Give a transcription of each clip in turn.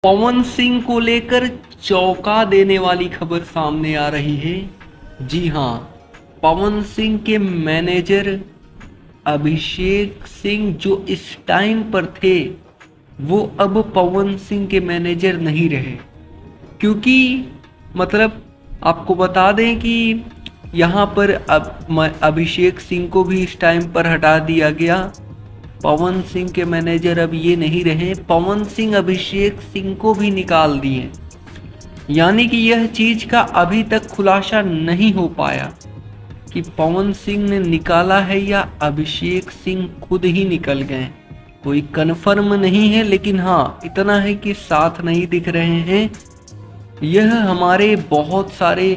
पवन सिंह को लेकर चौंका देने वाली खबर सामने आ रही है। जी हां, पवन सिंह के मैनेजर अभिषेक सिंह जो इस टाइम पर थे वो अब पवन सिंह के मैनेजर नहीं रहे। क्योंकि मतलब आपको बता दें कि यहाँ पर अब अभिषेक सिंह को भी इस टाइम पर हटा दिया गया। पवन सिंह के मैनेजर अब ये नहीं रहे, पवन सिंह अभिषेक सिंह को भी निकाल दिए। यानी कि यह चीज का अभी तक खुलासा नहीं हो पाया कि पवन सिंह ने निकाला है या अभिषेक सिंह खुद ही निकल गए। कोई कन्फर्म नहीं है, लेकिन हाँ इतना है कि साथ नहीं दिख रहे हैं। यह हमारे बहुत सारे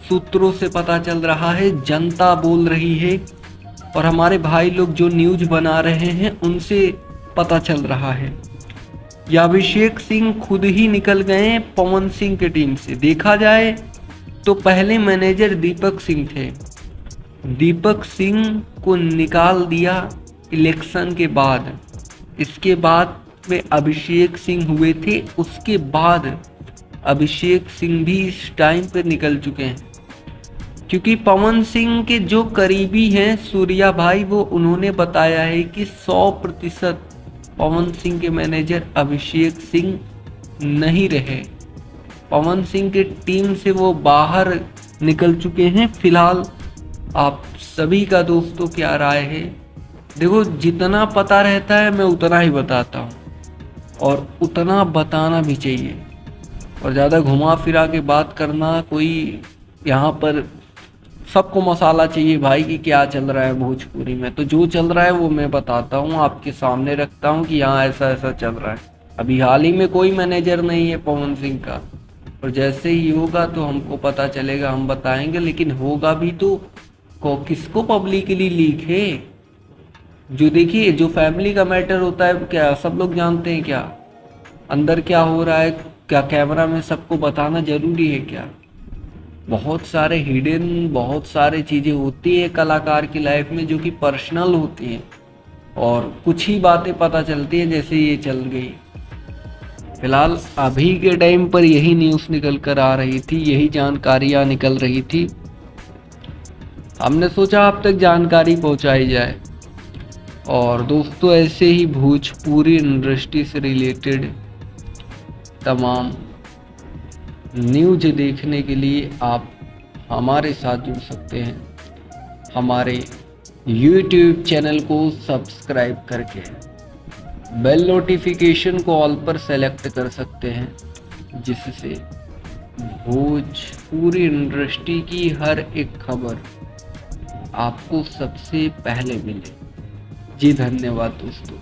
सूत्रों से पता चल रहा है, जनता बोल रही है और हमारे भाई लोग जो न्यूज बना रहे हैं उनसे पता चल रहा है। या अभिषेक सिंह खुद ही निकल गए पवन सिंह की टीम से। देखा जाए तो पहले मैनेजर दीपक सिंह थे, दीपक सिंह को निकाल दिया इलेक्शन के बाद। इसके बाद में अभिषेक सिंह हुए थे, उसके बाद अभिषेक सिंह भी इस टाइम पर निकल चुके हैं। क्योंकि पवन सिंह के जो करीबी हैं सूर्या भाई, वो उन्होंने बताया है कि 100% पवन सिंह के मैनेजर अभिषेक सिंह नहीं रहे। पवन सिंह के टीम से वो बाहर निकल चुके हैं। फिलहाल आप सभी का दोस्तों क्या राय है? देखो, जितना पता रहता है मैं उतना ही बताता हूँ और उतना बताना भी चाहिए। और ज़्यादा घुमा फिरा के बात करना, कोई यहाँ पर सबको मसाला चाहिए भाई कि क्या चल रहा है भोजपुरी में, तो जो चल रहा है वो मैं बताता हूँ, आपके सामने रखता हूँ कि यहाँ ऐसा ऐसा चल रहा है। अभी हाल ही में कोई मैनेजर नहीं है पवन सिंह का, और जैसे ही होगा तो हमको पता चलेगा, हम बताएंगे। लेकिन होगा भी तो किसको पब्लिकली लीक है? जो देखिए, जो फैमिली का मैटर होता है क्या सब लोग जानते हैं क्या? अंदर क्या हो रहा है, क्या कैमरा में सबको बताना जरूरी है क्या? बहुत सारे हिडन, बहुत सारे चीज़ें होती है कलाकार की लाइफ में जो कि पर्सनल होती हैं, और कुछ ही बातें पता चलती हैं जैसे ये चल गई। फिलहाल अभी के टाइम पर यही न्यूज़ निकल कर आ रही थी, यही जानकारियाँ निकल रही थी। हमने सोचा आप तक जानकारी पहुंचाई जाए। और दोस्तों, ऐसे ही भोजपुरी इंडस्ट्री से रिलेटेड तमाम न्यूज देखने के लिए आप हमारे साथ जुड़ सकते हैं हमारे YouTube चैनल को सब्सक्राइब करके। बेल नोटिफिकेशन को ऑल पर सेलेक्ट कर सकते हैं, जिससे भोजपुरी इंडस्ट्री की हर एक खबर आपको सबसे पहले मिले। जी धन्यवाद दोस्तों।